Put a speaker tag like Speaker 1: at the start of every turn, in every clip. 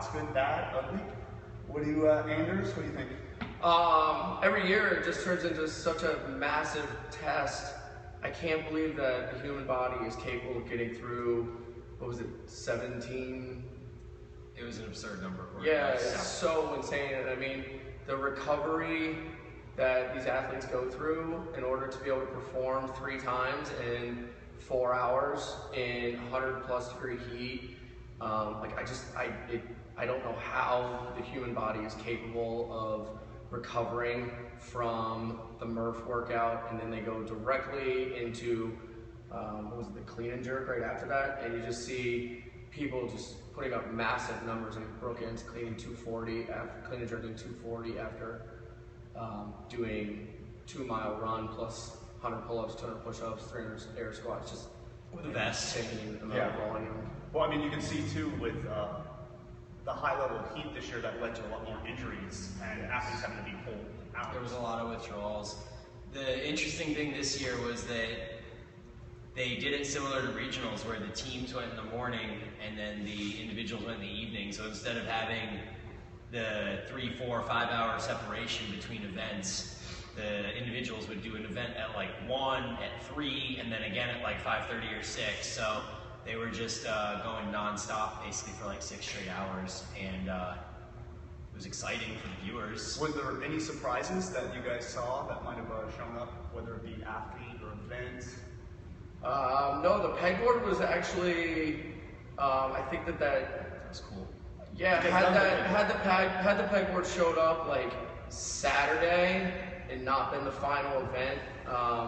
Speaker 1: It's been bad, ugly. What do you, Anders, what do you think?
Speaker 2: Every year it just turns into such a massive test. I can't believe that the human body is capable of getting through, what was it, 17?
Speaker 3: It was an absurd number.
Speaker 2: Yeah, it's so insane. And I mean, the recovery that these athletes go through in order to be able to perform 3 times in 4 hours in 100+ degree heat. I don't know how the human body is capable of recovering from the Murph workout, and then they go directly into the clean and jerk right after that, and you just see people just putting up massive numbers. Like Brookins cleaning 240 after clean and jerking 240 after doing 2-mile run plus 100 pull-ups, 200 push-ups, 300 air squats. Just
Speaker 3: the best.
Speaker 2: Taking amount of volume.
Speaker 1: Well, I mean, you can see too with the high level of heat this year that led to a lot more injuries and athletes having to be pulled out.
Speaker 3: There was a lot of withdrawals. The interesting thing this year was that they did it similar to regionals, where the teams went in the morning and then the individuals went in the evening. So instead of having the 3, 4, 5 hour separation between events, the individuals would do an event at like 1, at 3, and then again at like 5:30 or 6. So they were just going non-stop basically for like 6 straight hours, and it was exciting for the viewers.
Speaker 1: Was there any surprises that you guys saw that might have shown up, whether it be athlete or event?
Speaker 2: No, the pegboard was actually, I think that
Speaker 3: was cool.
Speaker 2: Yeah, had the pegboard showed up like Saturday and not been the final event,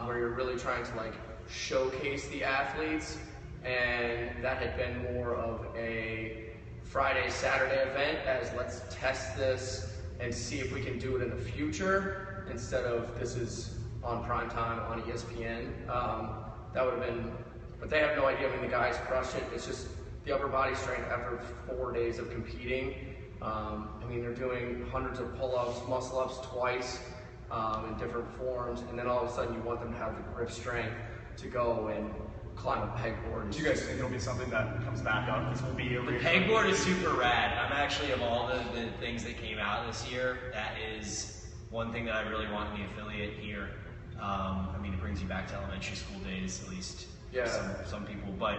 Speaker 2: where you're really trying to like showcase the athletes, and that had been more of a Friday, Saturday event as let's test this and see if we can do it in the future instead of this is on prime time on ESPN. That would have been, but they have no idea. I mean, the guys crushed it. It's just the upper body strength after 4 days of competing. I mean, they're doing hundreds of pull-ups, muscle-ups twice in different forms, and then all of a sudden you want them to have the grip strength to go and climb a pegboard.
Speaker 1: Do you guys think it'll be something that comes back up? This will be a
Speaker 3: The pegboard is super rad. I'm actually, of all the things that came out this year, that is one thing that I really want in the affiliate here. I mean, it brings you back to elementary school days, at least some people, but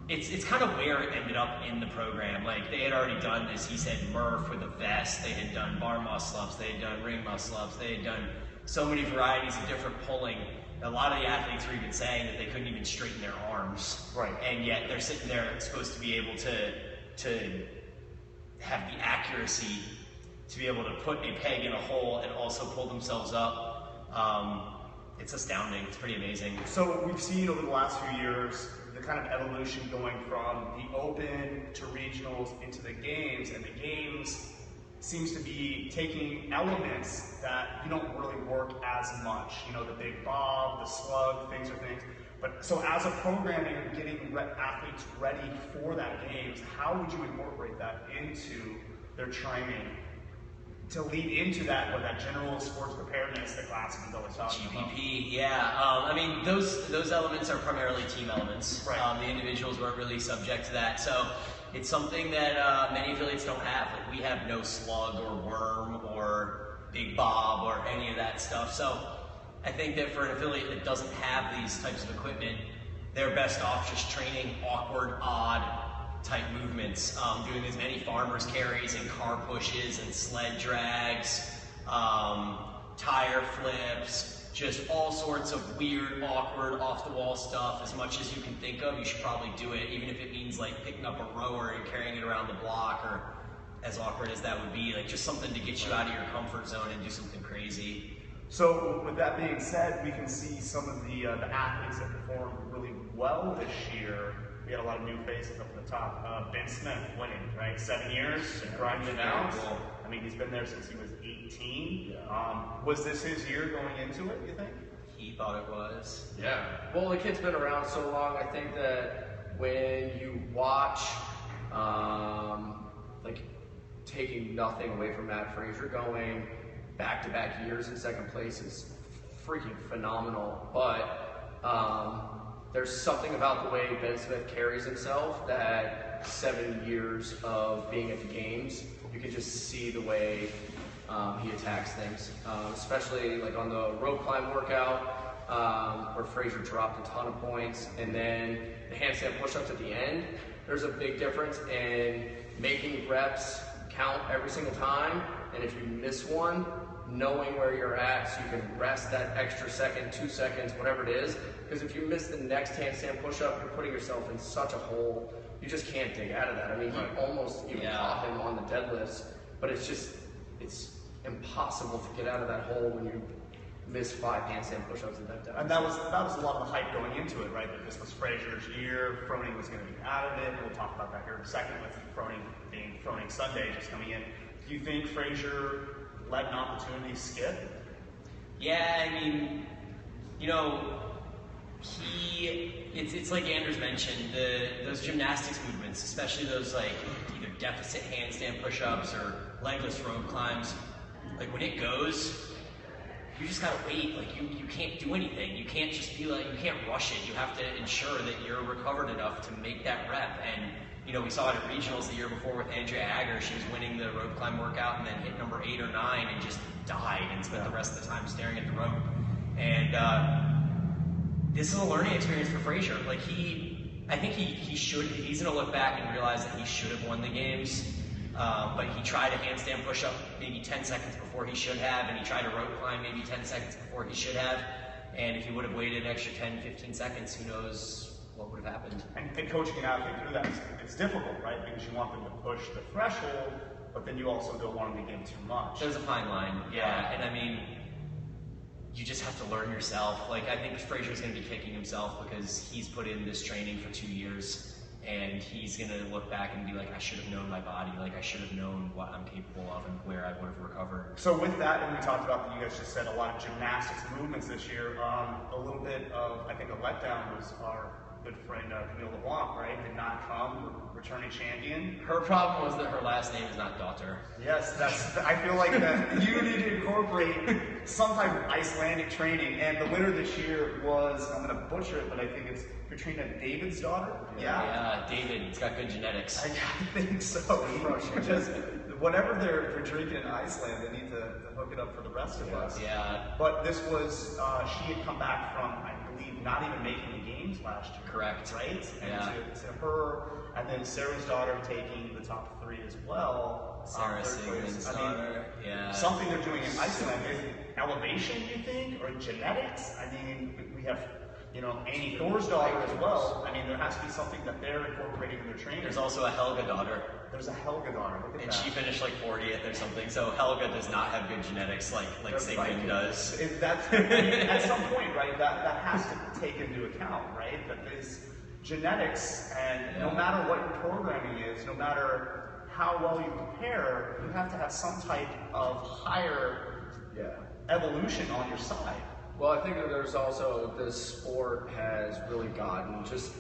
Speaker 3: it's kind of where it ended up in the program. Like, they had already done this. He said Murph with a vest. They had done bar muscle-ups. They had done ring muscle-ups. They had done so many varieties of different pulling. A lot of the athletes were even saying that they couldn't even straighten their arms.
Speaker 1: Right.
Speaker 3: And yet they're sitting there supposed to be able to have the accuracy to be able to put a peg in a hole and also pull themselves up. It's astounding. It's pretty amazing.
Speaker 1: So we've seen over the last few years the kind of evolution going from the open to regionals into the games, and the games seems to be taking elements that you don't really work as much. You know, the big bob, the slug, things are things. But so as a programming and getting athletes ready for that games, how would you incorporate that into their training to lead into that, or that general sports preparedness that classes is always talking about?
Speaker 3: GPP, yeah. I mean, those elements are primarily team elements.
Speaker 1: Right.
Speaker 3: The individuals weren't really subject to that. So it's something that many affiliates don't have. Like, we have no slug or worm or big bob or any of that stuff. So I think that for an affiliate that doesn't have these types of equipment, they're best off just training awkward, odd type movements, doing as many farmers carries and car pushes and sled drags, tire flips, just all sorts of weird, awkward, off-the-wall stuff. As much as you can think of, you should probably do it, even if it means like picking up a rower and carrying it around the block, or as awkward as that would be, like just something to get you out of your comfort zone and do something crazy.
Speaker 1: So with that being said, we can see some of the athletes that performed really well this year. We had a lot of new faces up at the top. Ben Smith winning, right? 7 years, grinding it out. I mean, he's been there since he was 18. Was this his year going into it, you think?
Speaker 3: He thought it was.
Speaker 2: Yeah. Well, the kid's been around so long. I think that when you watch, like, taking nothing away from Matt Frazier, going back-to-back years in second place is freaking phenomenal. But there's something about the way Ben Smith carries himself that 7 years of being at the games, you can just see the way he attacks things, especially like on the rope climb workout, where Frazier dropped a ton of points, and then the handstand push-ups at the end. There's a big difference in making reps count every single time, and if you miss one, knowing where you're at so you can rest that extra second, 2 seconds, whatever it is. Because if you miss the next handstand push-up, you're putting yourself in such a hole. You just can't dig out of that. I mean, he almost even caught him on the deadlifts, but it's impossible to get out of that hole when you miss 5 handstand push-ups at that depth.
Speaker 1: And that was a lot of the hype going into it, right? That this was Frazier's year, Froning was going to be out of it. We'll talk about that here in a second with Froning being Froning Sunday just coming in. Do you think Frazier let an opportunity skip?
Speaker 3: Yeah, I mean, you know, it's like Anders mentioned, those gymnastics movements, especially those like either deficit handstand push-ups or legless rope climbs, like when it goes, you just gotta wait. Like you can't do anything. You can't just be like, you can't rush it. You have to ensure that you're recovered enough to make that rep. And you know, we saw it at regionals the year before with Andrea Agger. She was winning the rope climb workout and then hit number 8 or 9 and just died and spent the rest of the time staring at the rope. And this is a learning experience for Frazier. Like I think he's gonna look back and realize that he should have won the games. But he tried a handstand push-up maybe 10 seconds before he should have, and he tried a rope climb maybe 10 seconds before he should have. And if he would have waited an extra 10, 15 seconds, who knows what would have happened.
Speaker 1: And coaching an athlete through that, it's difficult, right? Because you want them to push the threshold, but then you also don't want them to give too much.
Speaker 3: There's a fine line, yeah. And I mean, you just have to learn yourself. Like, I think Frazier's going to be kicking himself because he's put in this training for 2 years. And he's going to look back and be like, I should have known my body. Like, I should have known what I'm capable of and where I would have recovered.
Speaker 1: So with that, and we talked about, you guys just said, a lot of gymnastics movements this year. A little bit of, I think, a letdown was our good friend Camille LeBlanc, right? Did not come, returning champion.
Speaker 3: Her problem was that her last name is not daughter.
Speaker 1: Yes, I feel like that you need to incorporate some type of Icelandic training. And the winner this year was, I'm going to butcher it, but I think it's Katrina David's daughter.
Speaker 3: Yeah, David. It's got good genetics.
Speaker 1: I think so. Just whatever they're drinking in Iceland, they need to hook it up for the rest of us.
Speaker 3: Yeah.
Speaker 1: But this was, she had come back from, I believe, not even making the games last year.
Speaker 3: Correct.
Speaker 1: Right? And
Speaker 3: yeah.
Speaker 1: to her, and then Sarah's daughter taking the top 3 as well.
Speaker 3: Sarah Sigmund's daughter. Yeah.
Speaker 1: Something they're doing in Iceland. Is it elevation, you think, or genetics? I mean, we have, you know, Annie Thor's daughter as well. I mean, there has to be something that they're incorporating in their training.
Speaker 3: There's also a Helga daughter.
Speaker 1: There's a Helga daughter. Look at
Speaker 3: and
Speaker 1: that.
Speaker 3: She finished like 40th or something. So Helga does not have good genetics like Sigmund does.
Speaker 1: That's, at some point, right? That has to take into account, right? That there's genetics, and no matter what your programming is, no matter how well you prepare, you have to have some type of higher evolution on your side.
Speaker 2: Well, I think that there's also, this sport has really gotten, just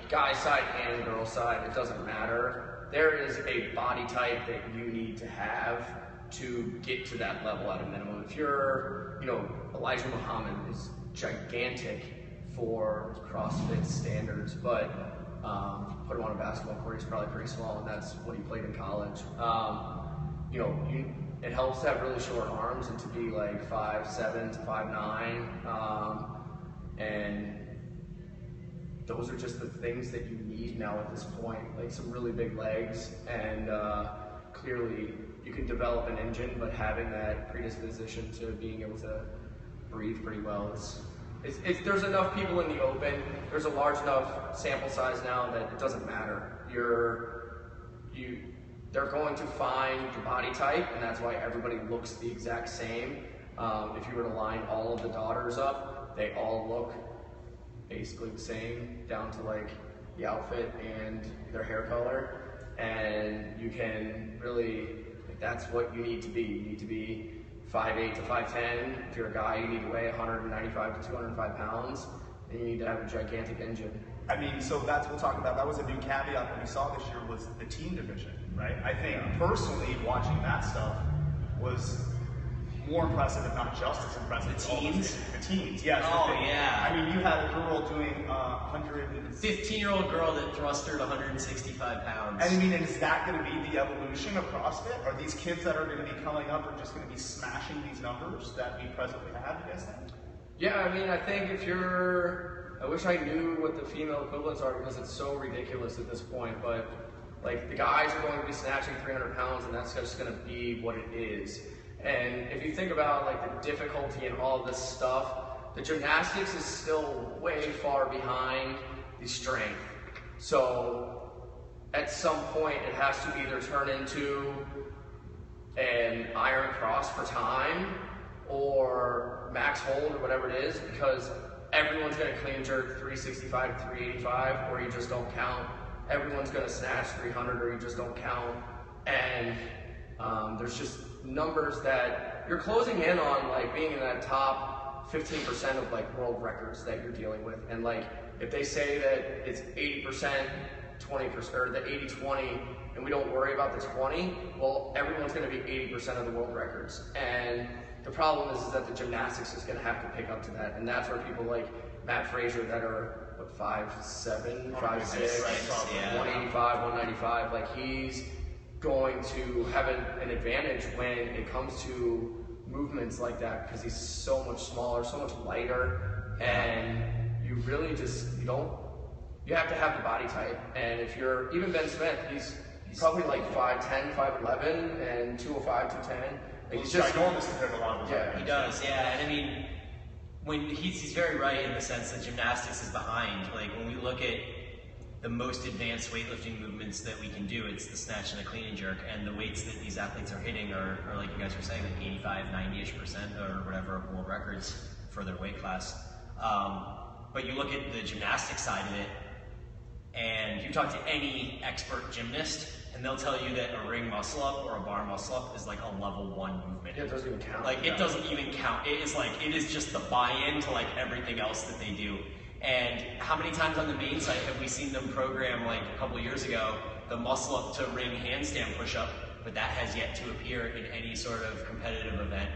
Speaker 2: guy side and girl side, it doesn't matter. There is a body type that you need to have to get to that level at a minimum. If you're, you know, Elijah Muhammad is gigantic for CrossFit standards, but put him on a basketball court, he's probably pretty small, and that's what he played in college. You know, it helps to have really short arms and to be like 5'7" to 5'9", and those are just the things that you need now at this point, like some really big legs, and clearly you can develop an engine, but having that predisposition to being able to breathe pretty well there's enough people in the open, there's a large enough sample size now that it doesn't matter. They're going to find your body type, and that's why everybody looks the exact same. If you were to line all of the daughters up, they all look basically the same, down to like the outfit and their hair color. And you can really, like, that's what you need to be. You need to be 5'8" to 5'10". If you're a guy, you need to weigh 195 to 205 pounds, and you need to have a gigantic engine.
Speaker 1: I mean, so we'll talk about, that was a new caveat that we saw this year, was the team division, right? I think personally watching that stuff was more impressive, if not just as impressive.
Speaker 3: The teens?
Speaker 1: The teens, yes.
Speaker 3: Oh, yeah.
Speaker 1: I mean, you had a girl doing
Speaker 3: 15-year-old girl that thrustered 165 pounds.
Speaker 1: And I mean, is that going to be the evolution of CrossFit? Are these kids that are going to be coming up are just going to be smashing these numbers that we presently have, you guys think?
Speaker 2: Yeah, I mean, I think I wish I knew what the female equivalents are because it's so ridiculous at this point, but like the guys are going to be snatching 300 pounds and that's just going to be what it is. And if you think about like the difficulty in all of this stuff, the gymnastics is still way far behind the strength. So at some point it has to either turn into an iron cross for time or max hold or whatever it is, because everyone's going to clean and jerk 365 to 385 or you just don't count. Everyone's going to snatch 300 or you just don't count. And there's just numbers that you're closing in on, like being in that top 15% of like world records that you're dealing with. And like if they say that it's 80%, 20%, or the 80-20, and we don't worry about the 20, well, everyone's going to be 80% of the world records. And the problem is that the gymnastics is going to have to pick up to that, and that's where people like Matt Frazier that are what 5'7", 5'6", 185, 195, like he's going to have an advantage when it comes to movements like that because he's so much smaller, so much lighter, and you really just you have to have the body type. And if you're even Ben Smith, he's probably like 5'10", 5'11", and 205, 210. Like he's just
Speaker 1: enormous compared to a lot of them.
Speaker 3: Yeah, he does. Yeah, and I mean, when he's very right in the sense that gymnastics is behind. Like when we look at the most advanced weightlifting movements that we can do, it's the snatch and the clean and jerk, and the weights that these athletes are hitting are like you guys were saying, like 85, 90-ish% or whatever world records for their weight class. But you look at the gymnastics side of it, and you talk to any expert gymnast, and they'll tell you that a ring muscle up or a bar muscle up is like a level 1 movement.
Speaker 2: It doesn't even count.
Speaker 3: Like it doesn't even count. It is just the buy-in to like everything else that they do. And how many times on the main site have we seen them program, like a couple years ago, the muscle up to ring handstand push up, but that has yet to appear in any sort of competitive event.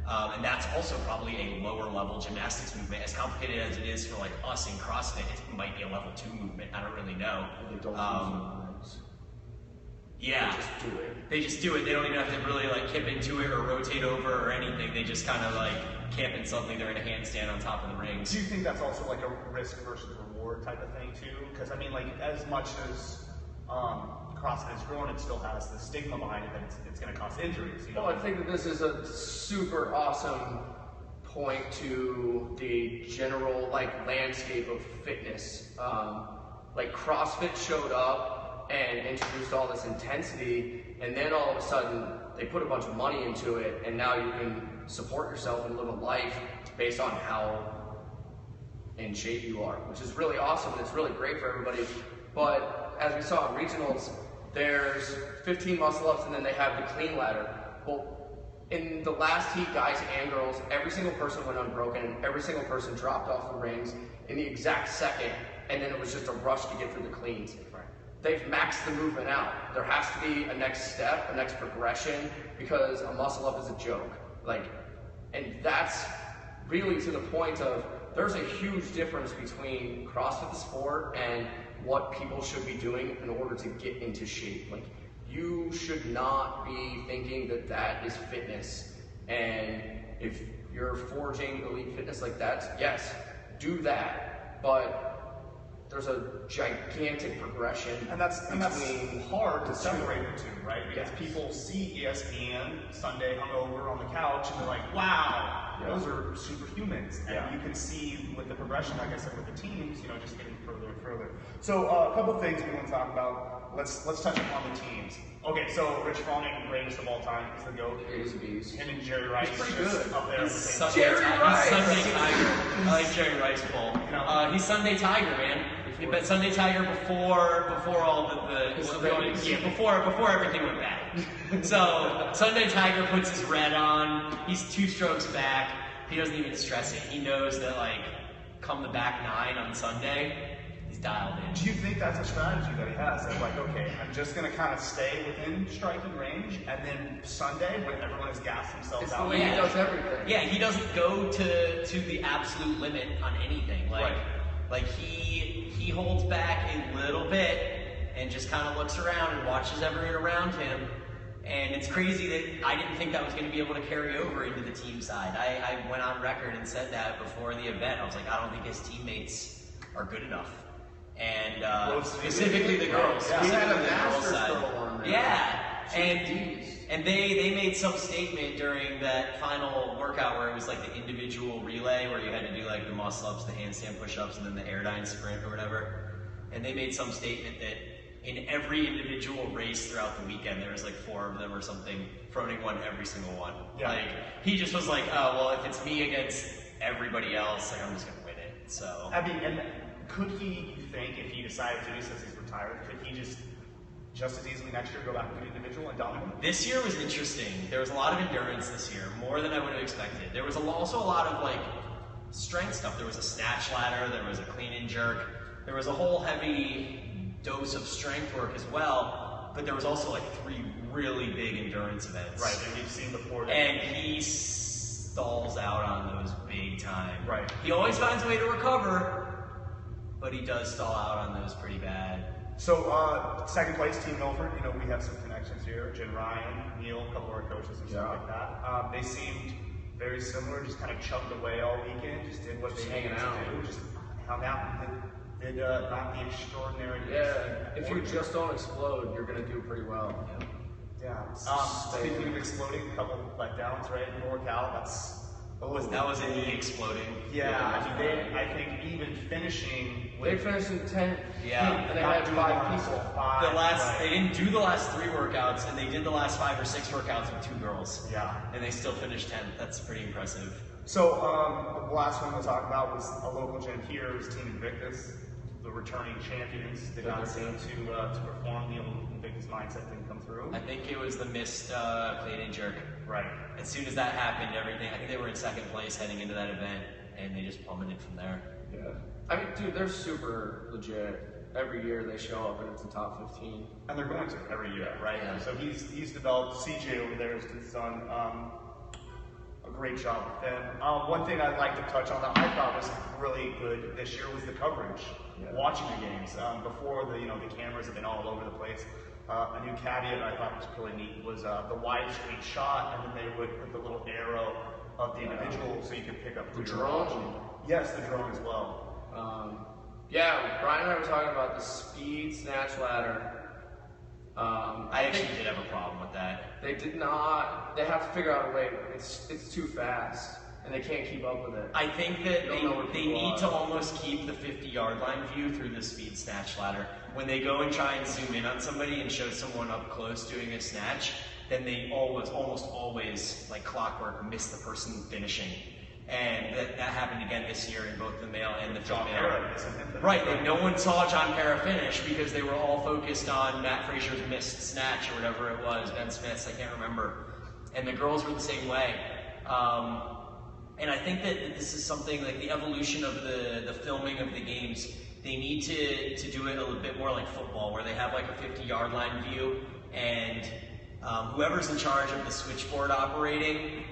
Speaker 3: And that's also probably a lower level gymnastics movement. As complicated as it is for like us in CrossFit, it might be a level 2 movement. I don't really know.
Speaker 2: They don't use
Speaker 3: yeah.
Speaker 2: They just do it.
Speaker 3: They just do it. They don't even have to really like kip into it or rotate over or anything. They just kind of like camp in something. They're in a handstand on top of the rings.
Speaker 1: Do you think that's also like a risk versus reward type of thing too? Because I mean, like as much as CrossFit has grown, it still has the stigma behind it that it's going to cause injuries. You know?
Speaker 2: Well, I think that this is a super awesome point to the general like landscape of fitness. Like CrossFit showed up and introduced all this intensity, and then all of a sudden they put a bunch of money into it, and now you can support yourself and live a life based on how in shape you are, which is really awesome and it's really great for everybody. But as we saw in regionals, there's 15 muscle ups and then they have the clean ladder. Well, in the last heat, guys and girls, every single person went unbroken and every single person dropped off the rings in the exact second, and then it was just a rush to get through the cleans. They've maxed the movement out. There has to be a next step, a next progression, because a muscle up is a joke. And that's really to the point of there's a huge difference between CrossFit the sport and what people should be doing in order to get into shape. Like you should not be thinking that that is fitness. And if you're forging elite fitness like that, yes, do that. But there's a gigantic progression,
Speaker 1: and that's hard to separate the two, right? Because people see ESPN Sunday hungover on the couch, and they're like, "Wow, those are superhumans." And you can see with the progression, like I said, with the teams, you know, just getting further and further. So a couple of things we want to talk about. Let's touch upon the teams. Okay, so Rich Froning, greatest of all time, is the GOAT.
Speaker 2: He's a beast.
Speaker 1: Him and Jerry Rice,
Speaker 2: he's pretty good.
Speaker 1: Up there.
Speaker 3: Jerry Rice. Sunday Tiger. I like Jerry Rice Bowl. He's Sunday Tiger, man. He bet Sunday Tiger before all before everything went bad. So Sunday Tiger puts his red on. He's 2 strokes back. He doesn't even stress it. He knows that like come the back 9 on Sunday, He's dialed in.
Speaker 1: Do you think that's a strategy that he has? That like, okay, I'm just going to kind of stay within striking range, and then Sunday, when everyone has gassed themselves
Speaker 2: It's
Speaker 1: out,
Speaker 2: the way he does everything.
Speaker 3: Yeah, he doesn't go to the absolute limit on anything. Like he holds back a little bit and just kind of looks around and watches everyone around him. And it's crazy that I didn't think that was going to be able to carry over into the team side. I went on record and said that before the event. I was like, I don't think his teammates are good enough. And specifically the girls.
Speaker 1: Yeah.
Speaker 2: We had a
Speaker 3: Specifically the girls'
Speaker 2: master's
Speaker 3: side.
Speaker 2: girl on there.
Speaker 3: Yeah.
Speaker 2: Jeez.
Speaker 3: And they made some statement during that final workout where it was like the individual relay where you had to do like the muscle ups, the handstand push ups, and then the airdyne sprint or whatever. And they made some statement that in every individual race throughout the weekend, there was like 4 of them or something. Froning won every single one.
Speaker 1: Yeah.
Speaker 3: Like he just was like, oh well, if it's me against everybody else, like I'm just gonna win it. So
Speaker 1: I mean, and could he, you think, if he decided to, he says he's retired, could he just as easily next year go back to the individual and dominate?
Speaker 3: this year was interesting. There was a lot of endurance this year, more than I would have expected. There was also a lot of like strength stuff. There was a snatch ladder, there was a clean and jerk, there was a whole heavy dose of strength work as well, but there was also like 3 really big endurance events.
Speaker 1: Right, that we've seen before.
Speaker 3: And he stalls out on those big time.
Speaker 1: Right.
Speaker 3: He always finds a way to recover, but he does stall out on those pretty bad.
Speaker 1: So, second place, Team Milford, you know, we have some connections here. Jen Ryan, Neil, a couple of our coaches and stuff like that. They seemed very similar, just kind of chugged away all weekend, just did what
Speaker 2: Just
Speaker 1: they needed
Speaker 2: hanging out.
Speaker 1: to do, just hung out and did not the extraordinary.
Speaker 2: Yeah, if you just don't explode, you're going to do pretty well.
Speaker 1: Yeah.
Speaker 2: Stay
Speaker 1: Speaking
Speaker 2: in.
Speaker 1: of exploding, a couple letdowns, right? NorCal,
Speaker 3: That was an exploding.
Speaker 1: Yeah, I mean, I think even finishing
Speaker 2: They
Speaker 1: with
Speaker 2: finished in 10th,
Speaker 3: Yeah.
Speaker 2: and they
Speaker 1: not
Speaker 2: had
Speaker 1: doing
Speaker 2: 5
Speaker 1: the last
Speaker 2: people.
Speaker 1: 5,
Speaker 3: They didn't do the last 3 workouts, and they did the last 5 or 6 workouts with 2 girls.
Speaker 1: Yeah.
Speaker 3: And they still finished 10th. That's pretty impressive.
Speaker 1: So, the last one we'll talk about was a local gym here, it was Team Invictus, the returning champions. Did not seem to perform. The old Invictus mindset didn't come through.
Speaker 3: I think it was the missed clean and jerk.
Speaker 1: Right.
Speaker 3: As soon as that happened, everything, I think they were in 2nd place heading into that event, and they just plummeted from there.
Speaker 2: Yeah. I mean, dude, they're super legit. Every year they show up and it's the top 15.
Speaker 1: And they're going to every year, right?
Speaker 3: Yeah.
Speaker 1: So he's developed, CJ over there has done a great job with them. One thing I'd like to touch on that I thought was really good this year was the coverage.
Speaker 2: Yeah.
Speaker 1: Watching the games. Before the cameras have been all over the place. A new caveat I thought was really neat was the widescreen shot, and then they would put the little arrow of the individual so you could pick up who
Speaker 2: The
Speaker 1: you're
Speaker 2: drone.
Speaker 1: watching. Yes, the drone as well.
Speaker 2: Yeah, Bryan and I were talking about the speed snatch ladder.
Speaker 3: I actually did have a problem with that.
Speaker 2: They did not. They have to figure out a way. It's too fast, and they can't keep up with it.
Speaker 3: I think that
Speaker 2: Don't know where
Speaker 3: they
Speaker 2: people
Speaker 3: need
Speaker 2: are.
Speaker 3: to almost keep the 50-yard line view through the speed snatch ladder. When they go and try and zoom in on somebody and show someone up close doing a snatch, then they almost always, like clockwork, miss the person finishing. And that happened again this year in both the male and the
Speaker 1: John
Speaker 3: female.
Speaker 1: Parra is an infant.
Speaker 3: Right, and no one saw John Parra finish because they were all focused on Matt Fraser's missed snatch or whatever it was, Ben Smith's, I can't remember. And the girls were the same way. And I think that this is something like the evolution of the filming of the games. They need to do it a little bit more like football, where they have like a 50-yard line view, and whoever's in charge of the switchboard operating,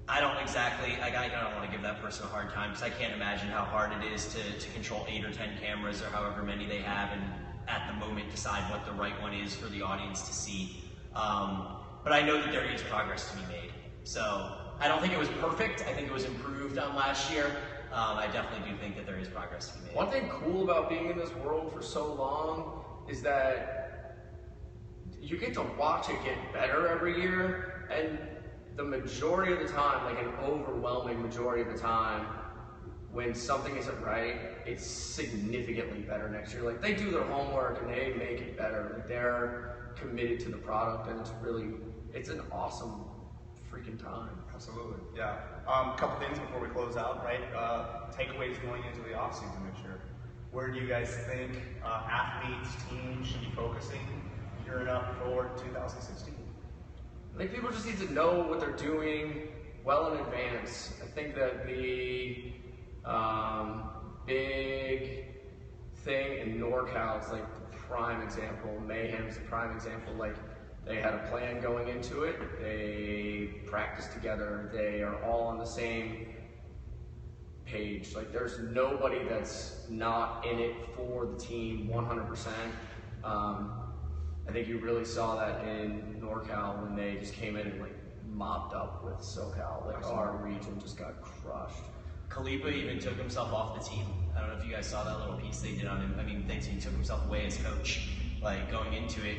Speaker 3: I don't want to give that person a hard time because I can't imagine how hard it is to control 8 or 10 cameras or however many they have and at the moment decide what the right one is for the audience to see. But I know that there is progress to be made. So I don't think it was perfect. I think it was improved on last year. I definitely do think that there is progress to be made.
Speaker 2: One thing cool about being in this world for so long is that you get to watch it get better every year, and the majority of the time, like an overwhelming majority of the time, when something isn't right, it's significantly better next year. Like, they do their homework and they make it better. Like, they're committed to the product, and it's an awesome freaking time.
Speaker 1: Absolutely, yeah. A couple things before we close out, right? Takeaways going into the off season this year. Where do you guys think athletes, teams should be focusing gearing up for 2016?
Speaker 2: I think people just need to know what they're doing well in advance. I think that the big thing in NorCal is like the prime example. Mayhem's the prime example. Like, they had a plan going into it. They practiced together. They are all on the same page. Like, there's nobody that's not in it for the team 100%. I think you really saw that in NorCal when they just came in and like mopped up with SoCal. Like, our region just got crushed.
Speaker 3: Khalifa even took himself off the team. I don't know if you guys saw that little piece they did on him. I mean, he took himself away as coach. Like, going into it,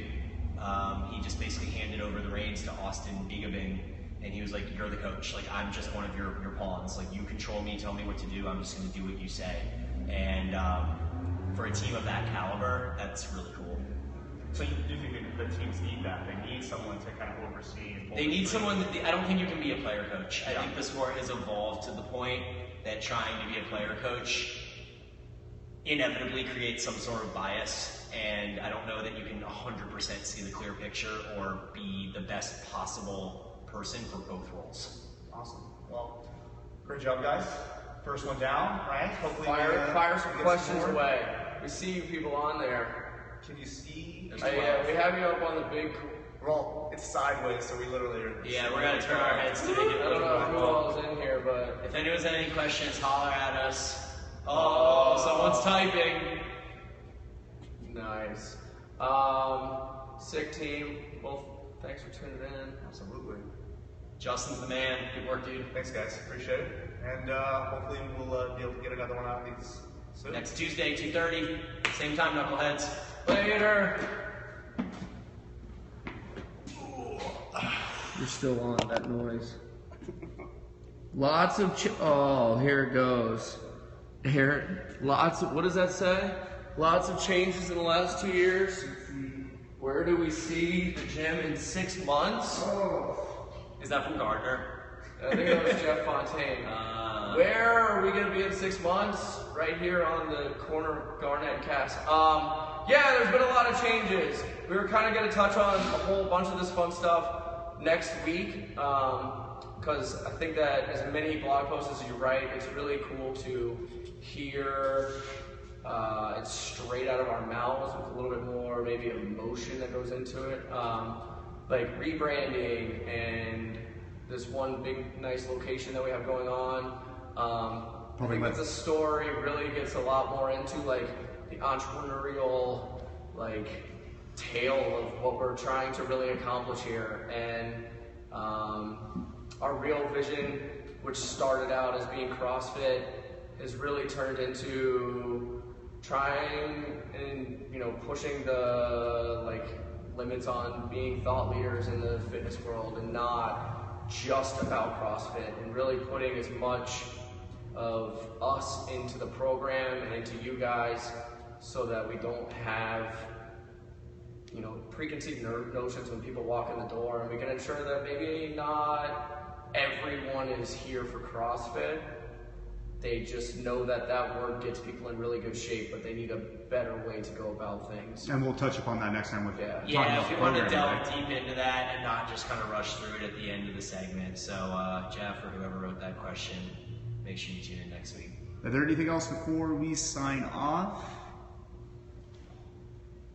Speaker 3: he just basically handed over the reins to Austin Bigabing, and he was like, "You're the coach. Like, I'm just one of your pawns. Like, you control me, tell me what to do. I'm just going to do what you say." And for a team of that caliber, that's really cool.
Speaker 1: So you do think the teams need that? They need someone to kind of oversee.
Speaker 3: They need someone. I don't think you can be a player coach. I think the sport has evolved to the point that trying to be a player coach inevitably creates some sort of bias, and I don't know that you can 100% see the clear picture or be the best possible person for both roles.
Speaker 1: Awesome. Well, great job, guys. First one down, right? Hopefully
Speaker 2: fire some questions away. We see you people on there.
Speaker 1: Can you see?
Speaker 2: Yeah, we have you up on the big.
Speaker 1: Well, it's sideways, so we literally are.
Speaker 3: Yeah, we're gonna turn our heads to make it.
Speaker 2: I don't know who all's in here, but
Speaker 3: if anyone's had any questions, holler at us. Oh, someone's typing.
Speaker 2: Nice. Sick team. Well, thanks for tuning in.
Speaker 1: Absolutely.
Speaker 3: Justin's the man. Good work, dude.
Speaker 1: Thanks, guys. Appreciate it. And hopefully we'll be able to get another one out of these soon.
Speaker 3: Next Tuesday, 2:30. Same time, knuckleheads.
Speaker 2: Later. You're still on that noise. Lots of oh, here it goes. What does that say? Lots of changes in the last 2 years. Where do we see the gym in 6 months?
Speaker 3: Is that from Gardner?
Speaker 2: I think that was Jeff Fontaine. Where are we going to be in 6 months? Right here on the corner of Garnett and Cass. Yeah, there's been a lot of changes. We were kind of going to touch on a whole bunch of this fun stuff next week, because I think that as many blog posts as you write, it's really cool to hear it straight out of our mouths with a little bit more maybe emotion that goes into it. Like rebranding and this one big nice location that we have going on. I think that the story really gets a lot more into like the entrepreneurial like tale of what we're trying to really accomplish here, and our real vision, which started out as being CrossFit, has really turned into trying and pushing the like limits on being thought leaders in the fitness world, and not just about CrossFit, and really putting as much of us into the program and into you guys, so that we don't have preconceived notions when people walk in the door, and we can ensure that maybe not everyone is here for CrossFit. They just know that that word gets people in really good shape, but they need a better way to go about things.
Speaker 4: And we'll touch upon that next time with
Speaker 3: if you want to delve deep into that and not just kind of rush through it at the end of the segment. So Jeff or whoever wrote that question, make sure you tune in next week.
Speaker 4: Are there anything else before we sign off?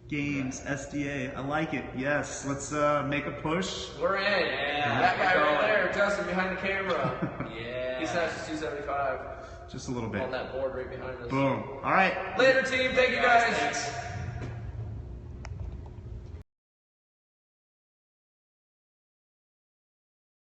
Speaker 4: Games, SDA, I like it. Yes, let's make a push.
Speaker 2: We're in.
Speaker 3: Yeah,
Speaker 2: that guy right there, Justin behind the camera.
Speaker 3: Yeah.
Speaker 2: He snatches 275.
Speaker 4: Just a little bit.
Speaker 2: On that board right behind us.
Speaker 4: Boom. All right.
Speaker 2: Later, team. Thank you guys.
Speaker 3: Thanks.